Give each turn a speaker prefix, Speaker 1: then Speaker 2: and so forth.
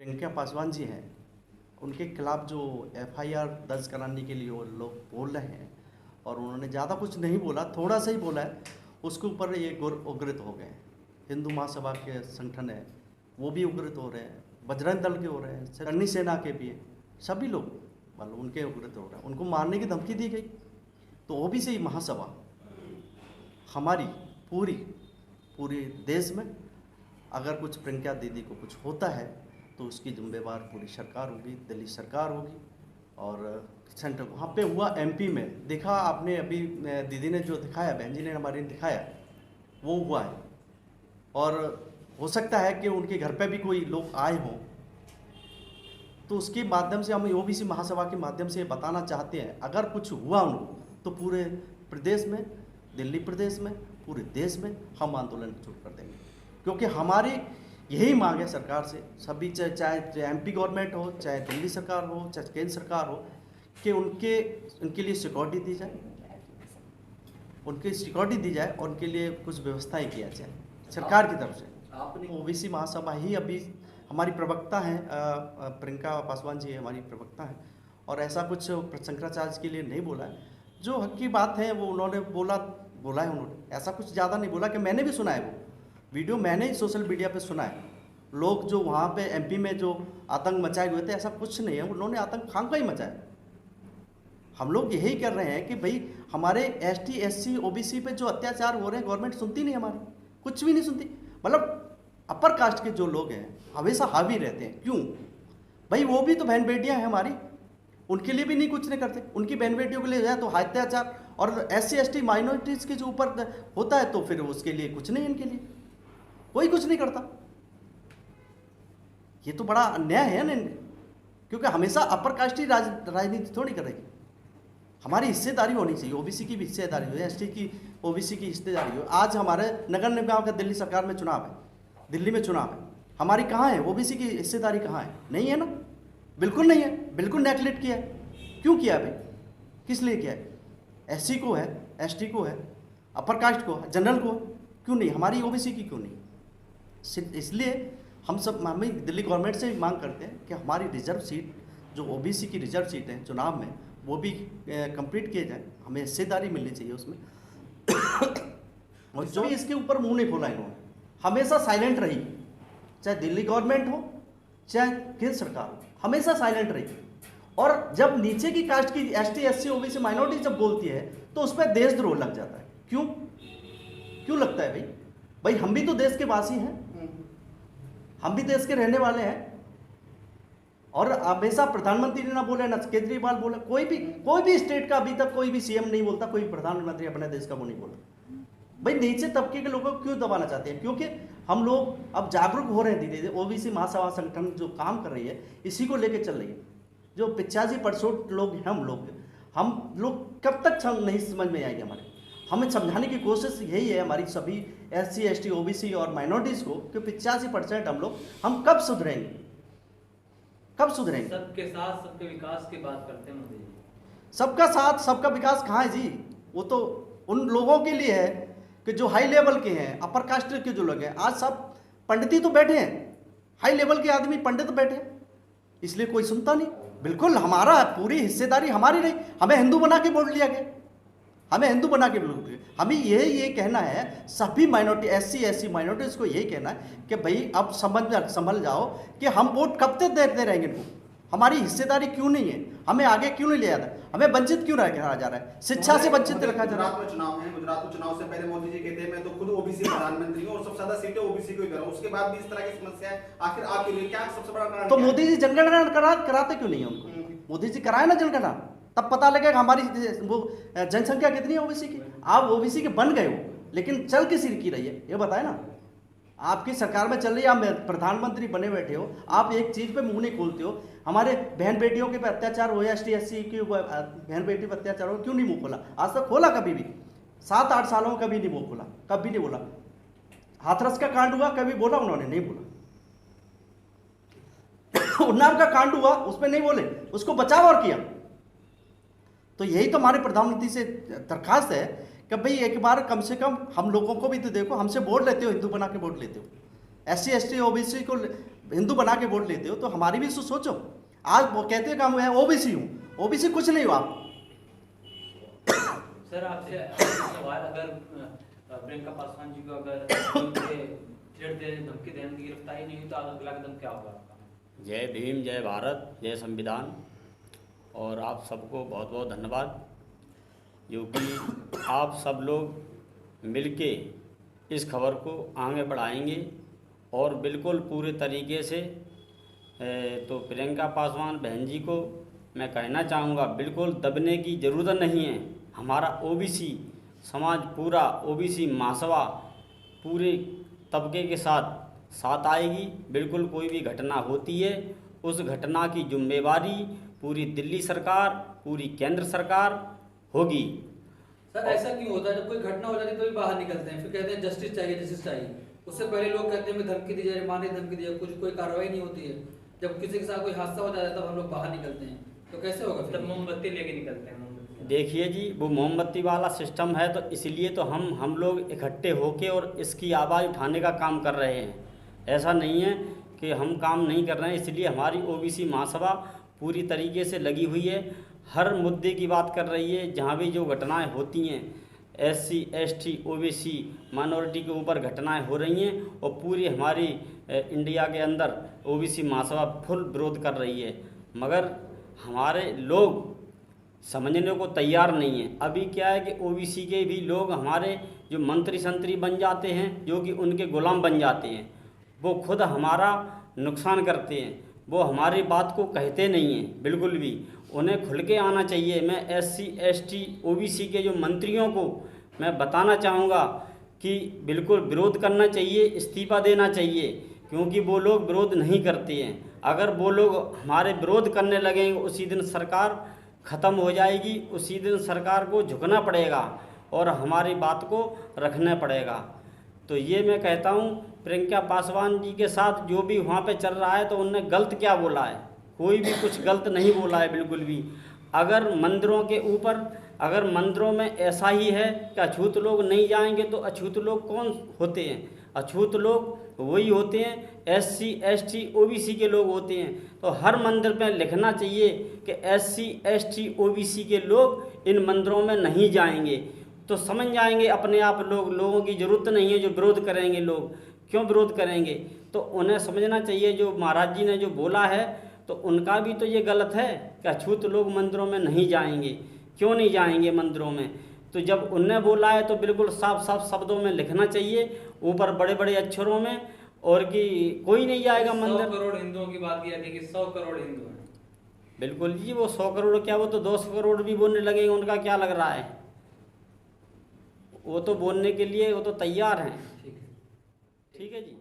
Speaker 1: प्रियंका पासवान जी हैं, उनके खिलाफ जो एफआईआर दर्ज कराने के लिए वो लोग बोल रहे हैं और उन्होंने ज़्यादा कुछ नहीं बोला, थोड़ा सा ही बोला है, उसके ऊपर ये उग्रित हो गए हैं। हिंदू महासभा के संगठन है वो भी उग्रित हो रहे हैं, बजरंग दल के हो रहे हैं, करनी सेना के भी हैं, सभी लोग मतलब उनके उग्रित हो रहे हैं। उनको मारने की धमकी दी गई। तो ओबीसी महासभा हमारी पूरी देश में अगर कुछ प्रियंका दीदी को कुछ होता है तो उसकी जिम्मेवार पूरी सरकार होगी, दिल्ली सरकार होगी। और सेंटर वहाँ पे हुआ एमपी में देखा आपने, अभी दीदी ने जो दिखाया, बहन जी ने हमारी दिखाया, वो हुआ है। और हो सकता है कि उनके घर पे भी कोई लोग आए हों, तो उसके माध्यम से हम ओबीसी महासभा के माध्यम से बताना चाहते हैं, अगर कुछ हुआ उनको तो पूरे प्रदेश में, दिल्ली प्रदेश में, पूरे देश में हम आंदोलन शुरू कर देंगे। क्योंकि हमारी यही मांग है सरकार से, सभी चाहे एमपी गवर्नमेंट हो, चाहे दिल्ली सरकार हो, चाहे केंद्र सरकार हो, कि उनके लिए सिक्योरिटी दी जाए, उनकी सिक्योरिटी दी जाए और उनके लिए कुछ व्यवस्थाएं किया जाए सरकार की तरफ से। आपने ओबीसी महासभा ही अभी हमारी प्रवक्ता हैं, प्रियंका पासवान जी हमारी प्रवक्ता हैं, और ऐसा कुछ शंकराचार्य के लिए नहीं बोला है। जो हक की बात है वो उन्होंने बोला है, उन्होंने ऐसा कुछ ज़्यादा नहीं बोला। कि मैंने भी सुना है, वो वीडियो मैंने ही सोशल मीडिया पे सुना है। लोग जो वहाँ पे एमपी में जो आतंक मचाए हुए थे, ऐसा कुछ नहीं है, उन्होंने आतंक खामखा ही मचाया। हम लोग यही कर रहे हैं कि भाई हमारे एसटी एससी ओबीसी पे जो अत्याचार हो रहे हैं, गवर्नमेंट सुनती नहीं हमारी, कुछ भी नहीं सुनती। मतलब अपर कास्ट के जो लोग हैं हमेशा हावी रहते हैं। क्यों भाई? वो भी तो बहन बेटियां हैं हमारी, उनके लिए भी नहीं कुछ नहीं करते। उनकी बहन बेटियों के लिए जाए तो अत्याचार, और एससी एसटी माइनॉरिटीज़ के जो ऊपर होता है तो फिर उसके लिए कुछ नहीं, इनके लिए कोई कुछ नहीं करता। ये तो बड़ा अन्याय है ना, क्योंकि हमेशा अपर कास्ट ही राजनीति थोड़ी करेगी। हमारी हिस्सेदारी होनी चाहिए, ओबीसी की भी हिस्सेदारी हो, एसटी की ओबीसी की हिस्सेदारी हो। आज हमारे नगर निगम का दिल्ली सरकार में चुनाव है, दिल्ली में चुनाव है, हमारी कहाँ है ओबीसी की हिस्सेदारी? कहाँ है? नहीं है ना, बिल्कुल नहीं है, बिल्कुल नेगलेक्ट किया है। क्यों किया है भाई? किस लिए किया है? एससी को है, एसटी को है, अपर कास्ट को, जनरल को, क्यों नहीं? हमारी ओबीसी की क्यों नहीं? इसलिए हम दिल्ली गवर्नमेंट से मांग करते हैं कि हमारी रिजर्व सीट, जो ओबीसी की रिजर्व सीट है चुनाव में, वो भी कंप्लीट किए जाए। हमें हिस्सेदारी मिलनी चाहिए उसमें। और जो इसके ऊपर मुंह नहीं खोला इन्होंने, हमेशा साइलेंट रही, चाहे दिल्ली गवर्नमेंट हो चाहे केंद्र सरकार हो, हमेशा साइलेंट रही। और जब नीचे की कास्ट की एसटी एससी ओबीसी माइनॉरिटी जब बोलती है तो उस पर देशद्रोह लग जाता है। क्यों लगता है भाई? भाई हम भी तो देश के वासी हैं, हम भी देश के रहने वाले हैं। और हमेशा प्रधानमंत्री ने ना बोले, ना केजरीवाल बोले, कोई भी स्टेट का अभी तक कोई भी सीएम नहीं बोलता, कोई प्रधानमंत्री अपने देश का वो नहीं बोलता। भाई नीचे तबके के लोगों को क्यों दबाना चाहते हैं? क्योंकि हम लोग अब जागरूक हो रहे हैं धीरे धीरे। ओबीसी महासभा संगठन जो काम कर रही है इसी को लेकर चल रही है। जो 85% लोग हैं, हम लोग कब तक नहीं समझ में आएंगे हमारे? हमें समझाने की कोशिश यही है हमारी सभी एससी एसटी ओबीसी और माइनॉरिटीज़ को कि 85% हम कब सुधरेंगे?
Speaker 2: सबके साथ सबके विकास की बात करते हैं मोदी जी।
Speaker 1: सबका साथ सबका विकास कहाँ है जी? वो तो उन लोगों के लिए है कि जो हाई लेवल के हैं, अपर कास्ट के जो लोग हैं। आज सब पंडित ही तो बैठे हैं, हाई लेवल के आदमी पंडित बैठे हैं, इसलिए कोई सुनता नहीं। बिल्कुल हमारा पूरी हिस्सेदारी हमारी रही। हमें हिंदू बना के वोट लिया गया, हमें ये कहना है सभी माइनॉरिटी एससी एससी माइनॉरिटीज़ को यही कहना है कि भाई अब संभल जाओ कि हम वोट कब तक देते रहेंगे इनको? हमारी हिस्सेदारी क्यों नहीं है? हमें आगे क्यों नहीं लिया जाता? हमें वंचित क्यों रखा जा रहा है? शिक्षा से वंचित रखा जा रहा है।
Speaker 3: गुजरात में चुनाव है, गुजरात में चुनाव से पहले मोदी जी कहते हैं मैं तो खुद ओबीसी प्रधानमंत्री हूं और सबसे ज्यादा सीटें ओबीसी को ही दे रहा हूं। उसके बाद भी इस तरह की समस्या है, आखिर आपके लिए क्या सबसे बड़ा कारण?
Speaker 1: तो मोदी जी जनगणना कराते क्यों नहीं है उनको? मोदी जी कराए ना जनगणना, तब पता लगेगा हमारी वो जनसंख्या कितनी है ओबीसी की। आप ओबीसी के बन गए हो, लेकिन चल किसी की रही है ये बताए ना? आपकी सरकार में चल रही है, आप प्रधानमंत्री बने बैठे हो, आप एक चीज पे मुंह नहीं खोलते हो। हमारे बहन बेटियों के पे अत्याचार हो या एसटी एससी की बहन बेटी पर अत्याचार हो, क्यों नहीं मुंह खोला? आज तक खोला कभी भी? 7-8 सालों में कभी नहीं मुंह खोला, कभी नहीं बोला। हाथरस का कांड हुआ, कभी बोला उन्होंने? नहीं बोला। उन्नाव का कांड हुआ, उसमें नहीं बोले, उसको बचाव और किया। तो यही तो हमारे प्रधानमंत्री से दरखास्त है कि भाई एक बार कम से कम हम लोगों को भी तो देखो, हमसे वोट लेते हो, हिंदू बना के वोट लेते हो, एससी एसटी ओबीसी को हिंदू बना के वोट लेते हो तो हमारी भी सोचो। आज वो कहते हैं कि मैं ओबीसी हूँ, ओबीसी कुछ नहीं हो आप।
Speaker 2: सर आपसे सवाल, अगर प्रियंका पासवान जी को अगर थ्रेट देने, धमकी देने की गिरफ्तारी नहीं हुई तो अगला कदम क्या होगा आपका?
Speaker 4: जय भीम, जय भारत, जय संविधान। और आप सबको बहुत बहुत धन्यवाद, क्योंकि आप सब लोग मिलके इस खबर को आगे बढ़ाएंगे और बिल्कुल पूरे तरीके से। तो प्रियंका पासवान बहन जी को मैं कहना चाहूँगा, बिल्कुल दबने की ज़रूरत नहीं है। हमारा ओबीसी समाज, पूरा ओबीसी महासभा पूरे तबके के साथ आएगी। बिल्कुल कोई भी घटना होती है, उस घटना की जिम्मेवारी पूरी दिल्ली सरकार, पूरी केंद्र सरकार होगी।
Speaker 5: सर ऐसा क्यों होता है, जब कोई घटना हो जाती है तो भी बाहर निकलते हैं, फिर कहते हैं जस्टिस चाहिए, जस्टिस चाहिए। उससे पहले लोग कहते हैं धमकी दी जाए, मारने धमकी दी जाए, कुछ कोई कार्रवाई नहीं होती है। जब किसी के साथ कोई हादसा हो जाता है तब हम लोग बाहर निकलते हैं, तो कैसे होगा?
Speaker 2: तब मोमबत्ती लेके निकलते हैं। मोमबत्ती
Speaker 4: देखिए जी, वो मोमबत्ती वाला सिस्टम है, तो इसलिए तो हम लोग इकट्ठे होके और इसकी आवाज़ उठाने का काम कर रहे हैं। ऐसा नहीं है कि हम काम नहीं कर रहे हैं। इसलिए हमारी ओबीसी महासभा पूरी तरीके से लगी हुई है, हर मुद्दे की बात कर रही है। जहाँ भी जो घटनाएं होती हैं, SC ST OBC माइनॉरिटी के ऊपर घटनाएं हो रही हैं, और पूरी हमारी इंडिया के अंदर ओबीसी महासभा फुल विरोध कर रही है। मगर हमारे लोग समझने को तैयार नहीं है। अभी क्या है कि ओबीसी के भी लोग हमारे जो मंत्री संतरी बन जाते हैं, जो कि उनके गुलाम बन जाते हैं, वो खुद हमारा नुकसान करते हैं। वो हमारी बात को कहते नहीं हैं बिल्कुल भी। उन्हें खुल के आना चाहिए। मैं SC ST OBC के जो मंत्रियों को मैं बताना चाहूँगा कि बिल्कुल विरोध करना चाहिए, इस्तीफा देना चाहिए, क्योंकि वो लोग विरोध नहीं करते हैं। अगर वो लोग हमारे विरोध करने लगेंगे, उसी दिन सरकार ख़त्म हो जाएगी, उसी दिन सरकार को झुकना पड़ेगा और हमारी बात को रखना पड़ेगा। तो ये मैं कहता हूँ, प्रियंका पासवान जी के साथ जो भी वहाँ पे चल रहा है, तो उनने गलत क्या बोला है? कोई भी कुछ गलत नहीं बोला है बिल्कुल भी। अगर मंदिरों के ऊपर, अगर मंदिरों में ऐसा ही है कि अछूत लोग नहीं जाएंगे, तो अछूत लोग कौन होते हैं? अछूत लोग वही होते हैं, SC ST OBC के लोग होते हैं। तो हर मंदिर में लिखना चाहिए कि SC ST OBC के लोग इन मंदिरों में नहीं जाएंगे, तो समझ जाएंगे अपने आप लोग। लोगों की ज़रूरत नहीं है जो विरोध करेंगे। लोग क्यों विरोध करेंगे? तो उन्हें समझना चाहिए, जो महाराज जी ने जो बोला है, तो उनका भी तो ये गलत है कि अछूत लोग मंदिरों में नहीं जाएंगे। क्यों नहीं जाएंगे मंदिरों में? तो जब उनने बोला है तो बिल्कुल साफ साफ शब्दों में लिखना चाहिए, ऊपर बड़े बड़े अक्षरों में, और कि कोई नहीं जाएगा मंदिर।
Speaker 2: 100 करोड़ हिंदुओं की बात की जाती है कि 100 करोड़ हिंदू हैं।
Speaker 4: बिल्कुल जी, वो 100 करोड़ क्या, वो तो 200 करोड़ भी बोलने लगेंगे। उनका क्या लग रहा है? वो तो बोलने के लिए वो तो तैयार हैं।
Speaker 2: ठीक है।
Speaker 4: ठीक है जी।